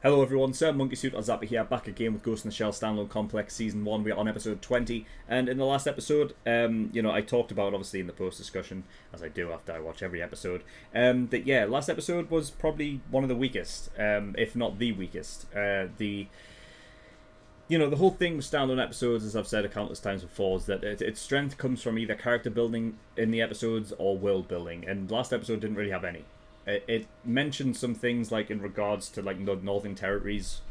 Hello everyone, SirMonkeySuit or Zappa here, back again with Ghost in the Shell Standalone Complex Season 1. We're on episode 20, and in the last episode, I talked about, obviously in the post-discussion, as I do after I watch every episode, last episode was probably one of the weakest, if not the weakest. The whole thing with standalone episodes, as I've said a countless times before, is that its strength comes from either character building in the episodes or world building, and last episode didn't really have any. It mentioned some things like in regards to like the Northern Territories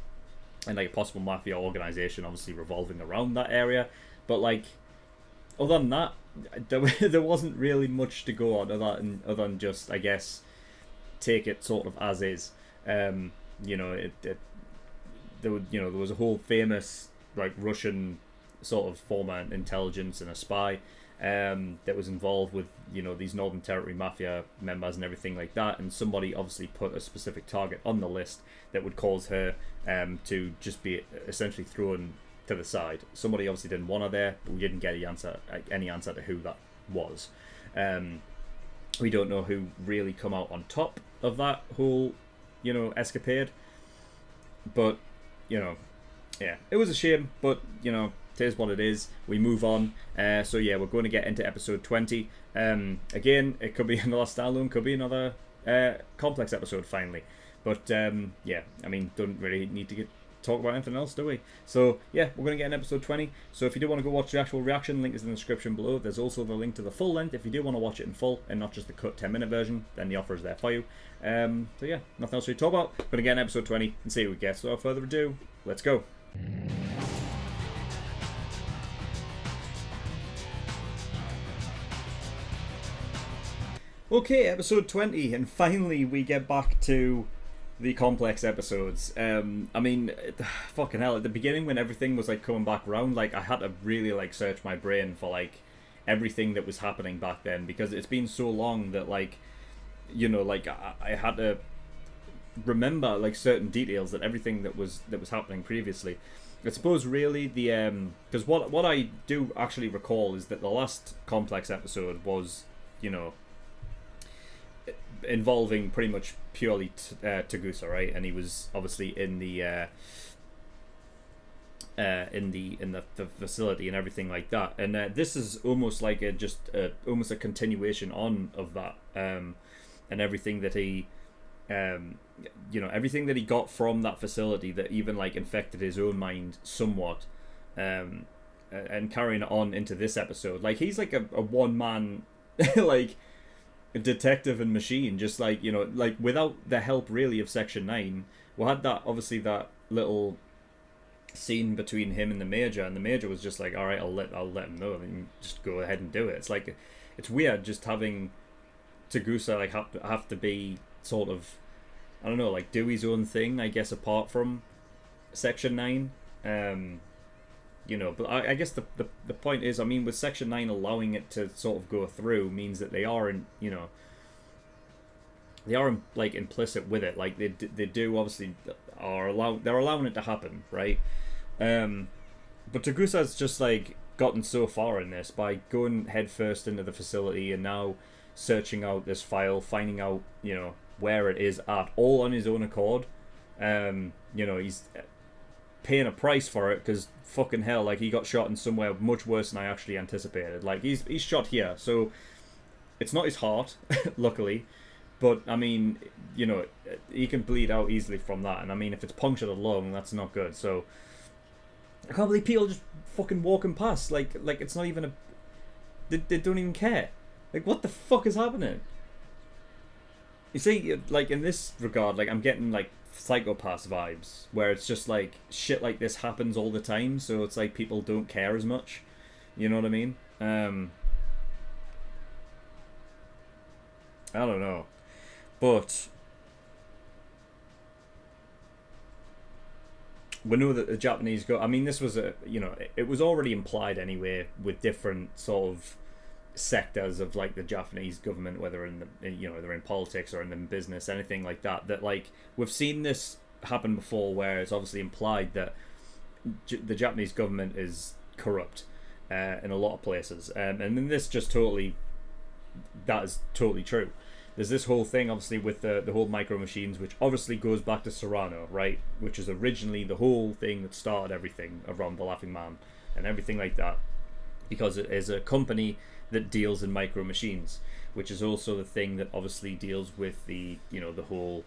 and like a possible mafia organization, obviously revolving around that area. But like, other than that, there wasn't really much to go on other than just, I guess, take it sort of as is. There was a whole famous like Russian sort of former intelligence and a spy that was involved with these Northern Territory mafia members and everything like that, and somebody obviously put a specific target on the list that would cause her to just be essentially thrown to the side. Somebody obviously didn't want her there, but we didn't get any answer to who that was. We don't know who really come out on top of that whole escapade, but yeah, it was a shame, but it is what it is. We move on. So yeah, we're going to get into episode 20. Again, it could be another standalone, could be another complex episode finally. But yeah, I mean, don't really need to talk about anything else, do we? So yeah, we're going to get in episode 20. So if you do want to go watch the actual reaction, link is in the description below. There's also the link to the full length if you do want to watch it in full and not just the cut 10-minute version. Then the offer is there for you. So yeah, nothing else to talk about. Going to get in episode 20 and see what we get. So without further ado, let's go. Okay, episode 20, and finally we get back to the complex episodes. I mean, fucking hell, at the beginning when everything was like coming back around, like I had to really like search my brain for like everything that was happening back then, because it's been so long that like, I had to remember like certain details, that everything that was happening previously. I suppose really the because what I do actually recall is that the last complex episode was involving pretty much purely Tagusa, right? And he was obviously in the facility and everything like that. And this is almost like almost a continuation on of that, and everything that he everything that he got from that facility that even like infected his own mind somewhat, and carrying it on into this episode. Like he's like a one man like detective and machine, just like like without the help really of Section 9. We had that obviously that little scene between him and the Major, and the Major was just like, all right, I'll let him know, and just go ahead and do it. It's like, it's weird just having Tagusa like have to be sort of, I don't know, like do his own thing, I guess, apart from Section 9. But I guess the point is, I mean, with Section 9 allowing it to sort of go through means that they are like implicit with it. Like they do obviously they're allowing it to happen, right? But Tagusa's just like gotten so far in this by going headfirst into the facility and now searching out this file, finding out where it is at, all on his own accord. He's paying a price for it, because fucking hell, like he got shot in somewhere much worse than I actually anticipated. Like he's shot here, so it's not his heart, luckily, but I mean, he can bleed out easily from that, and I mean, if it's punctured a lung, that's not good. So I can't believe people just fucking walking past, like it's not even they don't even care. Like, what the fuck is happening? You see, like in this regard, like I'm getting like Psychopaths vibes, where it's just like shit like this happens all the time, so it's like people don't care as much. You know what I mean? I don't know, but we know that the Japanese I mean, this was it was already implied anyway, with different sort of sectors of like the Japanese government, whether in the they're in politics or in the business, anything like that, that like we've seen this happen before, where it's obviously implied that the Japanese government is corrupt in a lot of places, and then this just that is totally true. there's this whole thing, obviously, with the whole micro machines, which obviously goes back to Serrano, right? Which is originally the whole thing that started everything around the Laughing Man and everything like that, because it is a company that deals in micro machines, which is also the thing that obviously deals with the the whole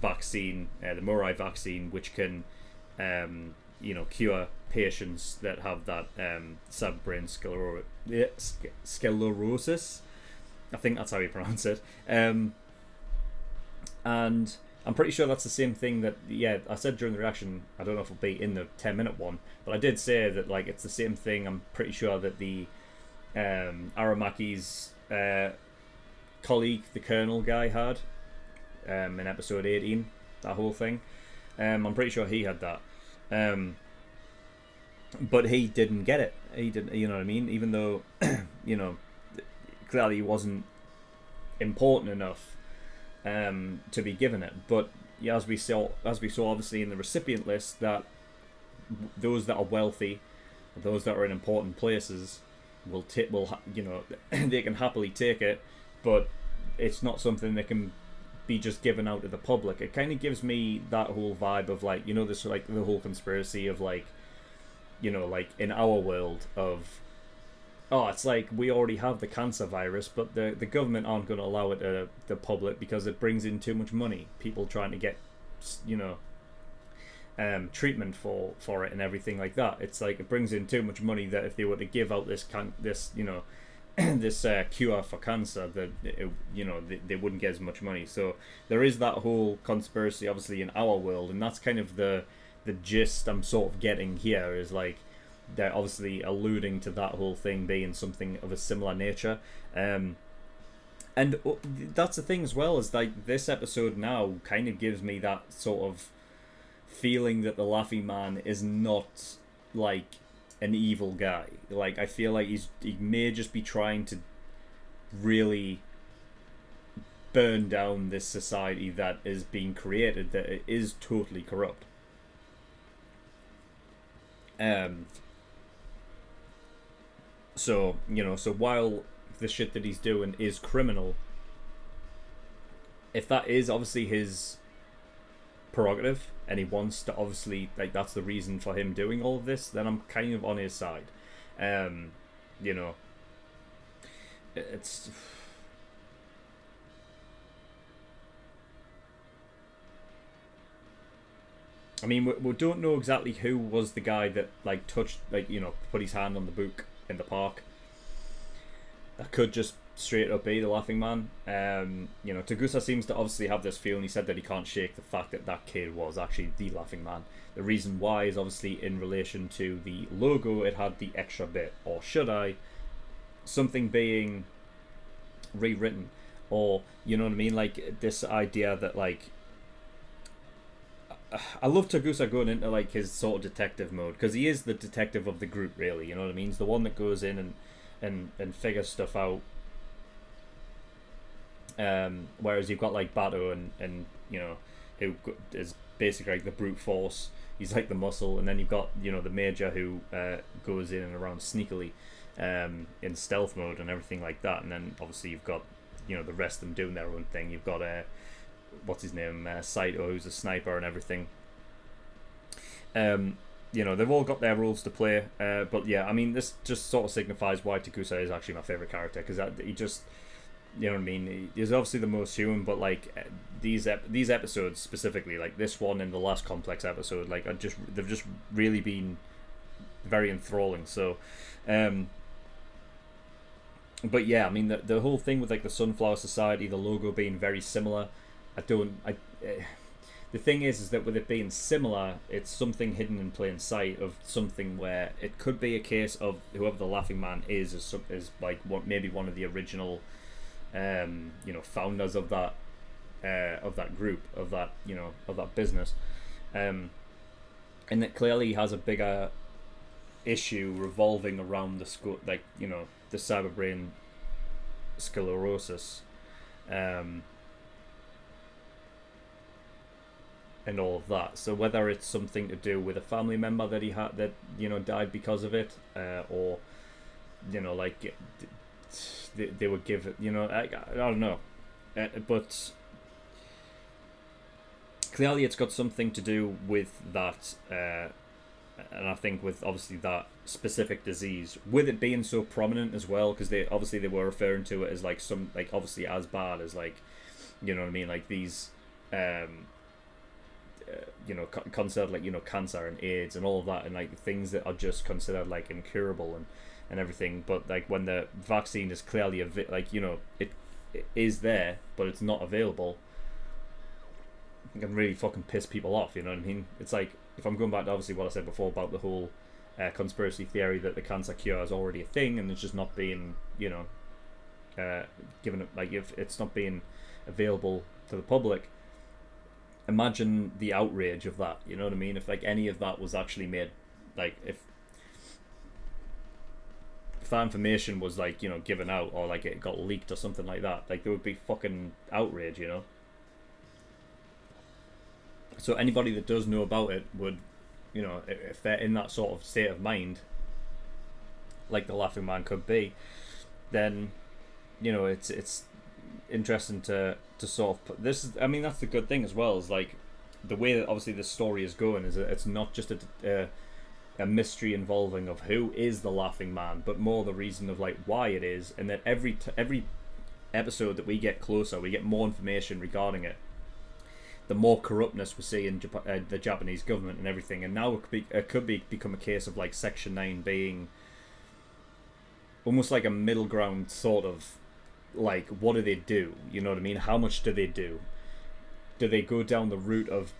vaccine, the Murai vaccine, which can cure patients that have that cerebral sclerosis. I think that's how you pronounce it. And I'm pretty sure that's the same thing that, I said during the reaction. I don't know if it'll be in the 10-minute one, but I did say that, like, it's the same thing. I'm pretty sure that the Aramaki's colleague, the Colonel guy, had in episode 18, that whole thing. I'm pretty sure he had that. But he didn't get it. He didn't, you know what I mean? Even though, clearly he wasn't important enough to be given it. But yeah, as we saw obviously in the recipient list, that those that are wealthy, those that are in important places, they can happily take it, but it's not something that can be just given out to the public. It kind of gives me that whole vibe of, like, this, like, the whole conspiracy of, like, like in our world of, it's like we already have the cancer virus, but the government aren't going to allow it to the public because it brings in too much money. People trying to get, treatment for it and everything like that. It's like it brings in too much money that if they were to give out this this cure for cancer, that they wouldn't get as much money. So there is that whole conspiracy, obviously, in our world, and that's kind of the gist I'm sort of getting here, is like they're obviously alluding to that whole thing being something of a similar nature. And that's the thing as well, is like this episode now kind of gives me that sort of feeling that the Laughing Man is not like an evil guy. Like, I feel like he may just be trying to really burn down this society that is being created, that it is totally corrupt. So while the shit that he's doing is criminal, if that is obviously his prerogative and he wants to, obviously, like, that's the reason for him doing all of this, then I'm kind of on his side. It's I mean, we don't know exactly who was the guy that, like, touched, like, put his hand on the book in the park. That could just straight up be the Laughing Man. Tagusa seems to obviously have this feeling. He said that he can't shake the fact that that kid was actually the Laughing Man. The reason why is obviously in relation to the logo. It had the extra bit, or should I, something being rewritten, or, you know what I mean, like this idea that, like, I love Tagusa going into, like, his sort of detective mode, because he is the detective of the group, really, you know what I mean? He's the one that goes in and figures stuff out. Whereas you've got, like, Bato and who is basically like the brute force. He's like the muscle, and then you've got, the Major, who goes in and around sneakily in stealth mode and everything like that. And then obviously you've got, the rest of them doing their own thing. You've got what's his name, Saito, who's a sniper and everything. They've all got their roles to play, but yeah, I mean, this just sort of signifies why Takusa is actually my favourite character, because he just, you know what I mean, he's obviously the most human, but, like, these episodes specifically, like this one and the last Complex episode, like, they've just really been very enthralling. So, but yeah, I mean, the whole thing with, like, the Sunflower Society, the logo being very similar, the thing is that with it being similar, it's something hidden in plain sight of something where it could be a case of whoever the Laughing Man is like maybe one of the original, founders of that group, of that business, and it clearly has a bigger issue revolving around the cyberbrain sclerosis, and all of that. So whether it's something to do with a family member that he had that died because of it, or like they would give it, I don't know. but clearly it's got something to do with that, and I think with obviously that specific disease, with it being so prominent as well, because they were referring to it as like some, like obviously as bad as like, you know what I mean, like these considered like, cancer and AIDS and all of that, and like things that are just considered like incurable and everything. But like when the vaccine is clearly it is there but it's not available, it can really fucking piss people off. You know what I mean? It's like, if I'm going back to obviously what I said before about the whole conspiracy theory that the cancer cure is already a thing and it's just not being given it, like if it's not being available to the public. Imagine the outrage of that, you know what I mean? If like any of that was actually made, like if that information was like, given out, or like it got leaked or something like that, like there would be fucking outrage, So anybody that does know about it would, if they're in that sort of state of mind, like the Laughing Man could be, then, it's interesting to sort of put this. I mean, that's the good thing as well, is like the way that obviously this story is going is that it's not just a mystery involving of who is the Laughing Man, but more the reason of like why it is, and that every episode that we get closer, we get more information regarding it, the more corruptness we see in the Japanese government and everything. And now it could become a case of like Section 9 being almost like a middle ground sort of, like, what do they do? You know what I mean? How much do they do? Do they go down the route of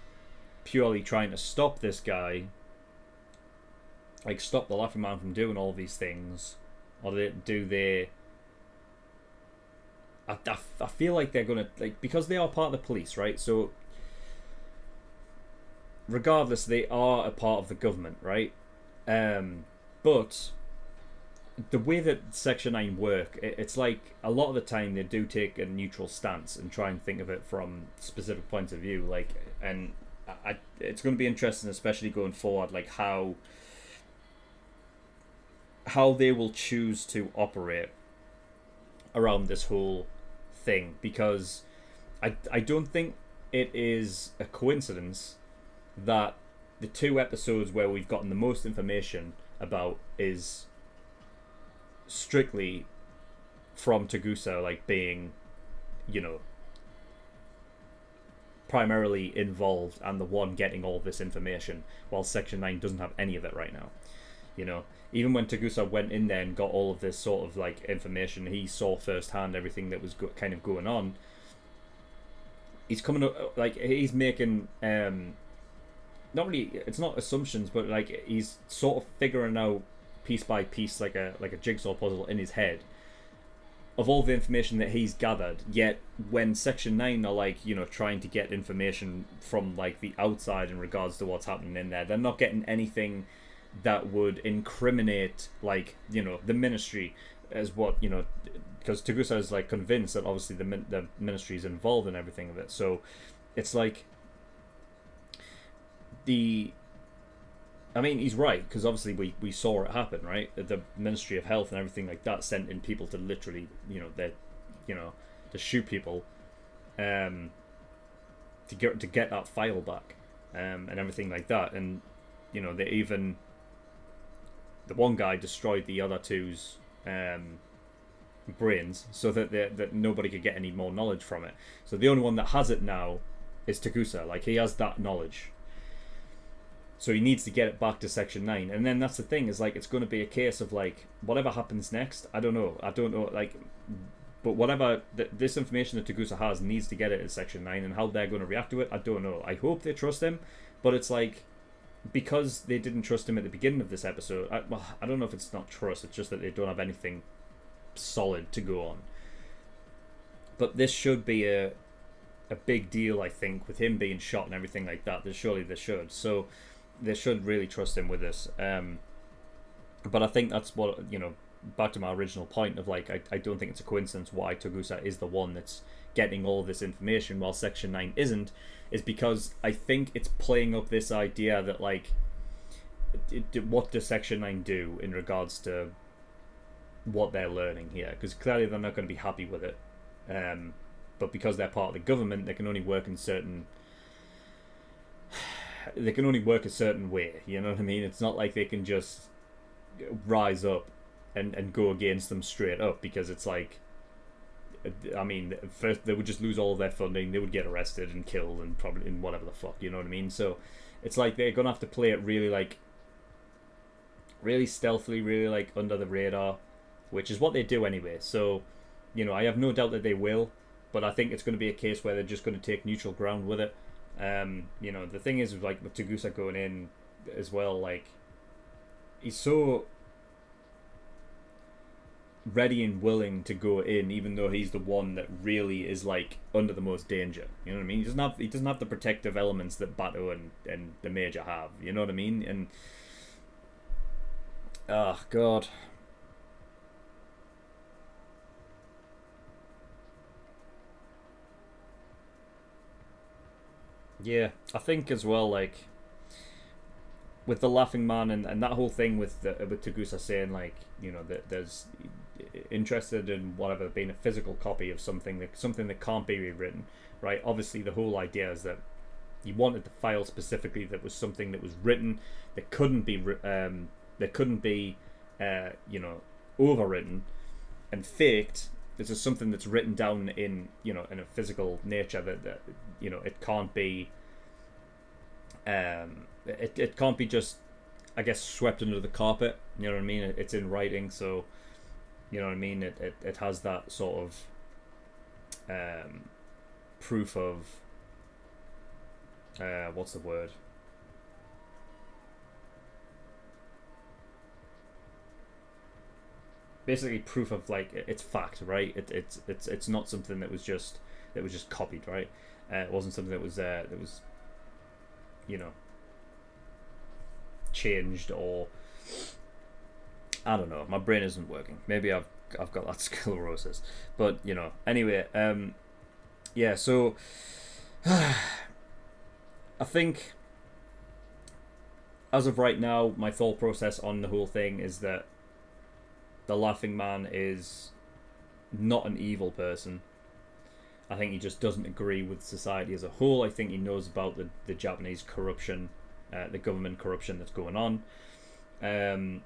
purely trying to stop this guy, like stop the Laughing Man from doing all these things? Or do they... I feel like they're going to, like, because they are part of the police, right? So regardless, they are a part of the government, right? But the way that Section 9 work, it's like a lot of the time they do take a neutral stance and try and think of it from specific points of view. Like, and it's going to be interesting, especially going forward, like how they will choose to operate around this whole thing, because I don't think it is a coincidence that the 2 episodes where we've gotten the most information about is strictly from Tagusa, like being, primarily involved and the one getting all this information, while Section 9 doesn't have any of it right now. Even when Tagusa went in there and got all of this sort of like information, he saw firsthand everything that was kind of going on. He's coming up, like, he's making not really, it's not assumptions, but like he's sort of figuring out piece by piece, like a jigsaw puzzle in his head, of all the information that he's gathered. Yet when Section 9 are like, trying to get information from like the outside in regards to what's happening in there, they're not getting anything that would incriminate, like, the ministry as what, because Tagusa is like convinced that obviously the ministry is involved in everything of it. So it's like I mean, he's right, because obviously we saw it happen, right? The Ministry of Health and everything like that sent in people to literally, to shoot people, to get that file back, and everything like that. And they even, the one guy destroyed the other two's brains so that nobody could get any more knowledge from it. So the only one that has it now is Tagusa. Like, he has that knowledge. So he needs to get it back to Section 9. And then that's the thing, is like, it's going to be a case of like, whatever happens next, I don't know, like, but whatever, this information that Tagusa has needs to get it in Section 9, and how they're going to react to it, I don't know. I hope they trust him, but it's like, because they didn't trust him at the beginning of this episode, I don't know if it's not trust, it's just that they don't have anything solid to go on. But this should be a big deal, I think, with him being shot and everything like that. Surely they should. So they should really trust him with this. But I think that's what, back to my original point of like, I don't think it's a coincidence why Tagusa is the one that's getting all this information while Section 9 isn't, is because I think it's playing up this idea that like, what does Section 9 do in regards to what they're learning here? Because clearly they're not going to be happy with it. but because they're part of the government, they can only work they can only work a certain way. You know what I mean? It's not like they can just rise up and go against them straight up, because it's like, I mean, first they would just lose all of their funding, they would get arrested and killed and probably in whatever the fuck, you know what I mean? So it's like they're gonna have to play it really, like, really stealthily, really like under the radar, which is what they do anyway. So, you know, I have no doubt that they will, but I think it's going to be a case where they're just going to take neutral ground with it. You know, the thing is, like, with Tagusa going in as well, like, he's so ready and willing to go in, even though he's the one that really is, like, under the most danger. You know what I mean? He doesn't have the protective elements that Bato and the Major have. You know what I mean? And oh god. Yeah, I think as well, like, with the Laughing Man and that whole thing with Tagusa saying, like, you know, that there's interested in whatever being a physical copy of something that can't be rewritten, right? Obviously, the whole idea is that he wanted the file specifically that was something that was written that couldn't be you know, overwritten and faked. This is something that's written down in, you know, in a physical nature that you know, it can't be it can't be just, I guess, swept under the carpet. You know what I mean? It's in writing, so you know what I mean. It has that sort of proof of what's the word? Basically, proof of, like, it's fact, right? It's not something that was just copied, right? It wasn't something that was you know, changed, or I don't know. My brain isn't working. Maybe I've got that sclerosis, but you know. Anyway, yeah. So I think as of right now, my thought process on the whole thing is that the Laughing Man is not an evil person. I think he just doesn't agree with society as a whole. I think he knows about the Japanese corruption, the government corruption that's going on. And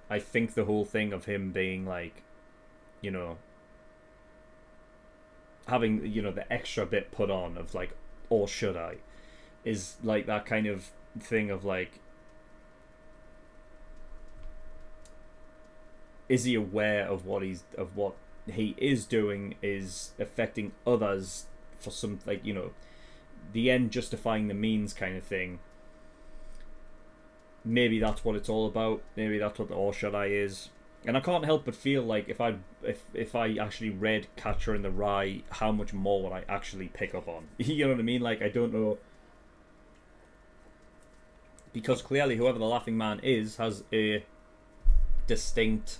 I think the whole thing of him being, like, you know, having, you know, the extra bit put on of, like, or should I, is like that kind of thing of, like, is he aware of what he is doing is affecting others for some, like, you know, the end justifying the means kind of thing. Maybe that's what it's all about. Maybe that's what the or should I is. And I can't help but feel like if I actually read Catcher in the Rye, how much more would I actually pick up on? You know what I mean? Like, I don't know. Because clearly whoever the Laughing Man is has a distinct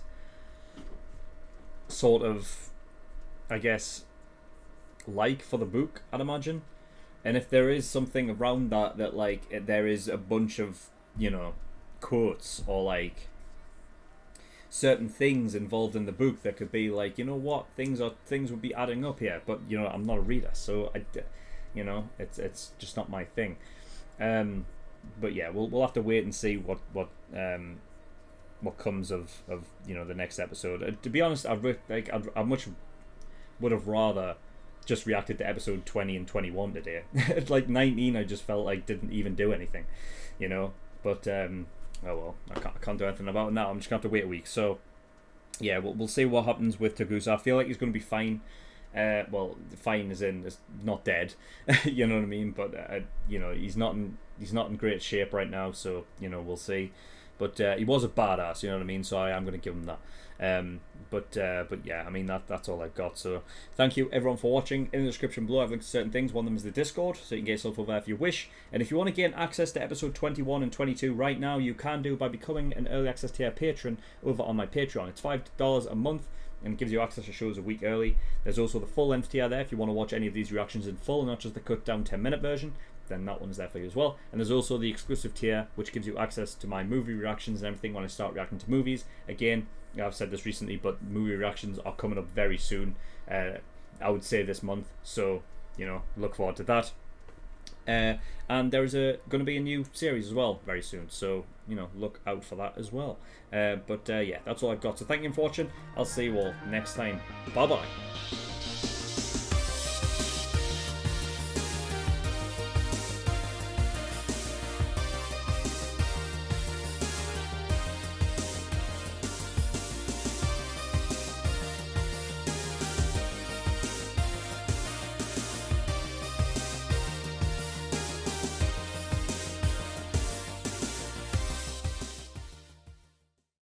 sort of, I guess, like for the book, I'd imagine. And if there is something around that like there is a bunch of, you know, quotes or like certain things involved in the book that could be like, you know what, things would be adding up here, but you know, I'm not a reader, so you know, it's just not my thing. But yeah, we'll have to wait and see what comes of you know, the next episode. To be honest, I much would have rather just reacted to episode 20 and 21 today. Like 19, I just felt like didn't even do anything, you know. But oh well, I can't do anything about it now. I'm just gonna have to wait a week. So yeah, we'll see what happens with Tagusa. I feel like he's gonna be fine. Well, fine as in not dead, you know what I mean. But you know, he's not in great shape right now. So you know, we'll see. But he was a badass, you know what I mean. So I am going to give him that. But yeah, I mean that's all I've got. So thank you everyone for watching. In the description below, I've linked to certain things. One of them is the Discord, so you can get yourself over there if you wish. And if you want to gain access to episode 21 and 22 right now, you can do by becoming an early access tier patron over on my Patreon. It's $5 a month and it gives you access to shows a week early. There's also the full length tier there if you want to watch any of these reactions in full, not just the cut down 10-minute version. Then that one's there for you as well. And there's also the exclusive tier, which gives you access to my movie reactions and everything when I start reacting to movies. Again, I've said this recently, but movie reactions are coming up very soon. I would say this month. So, you know, look forward to that. And there's going to be a new series as well very soon, so you know, look out for that as well. But yeah, that's all I've got. So thank you for watching. I'll see you all next time. Bye bye.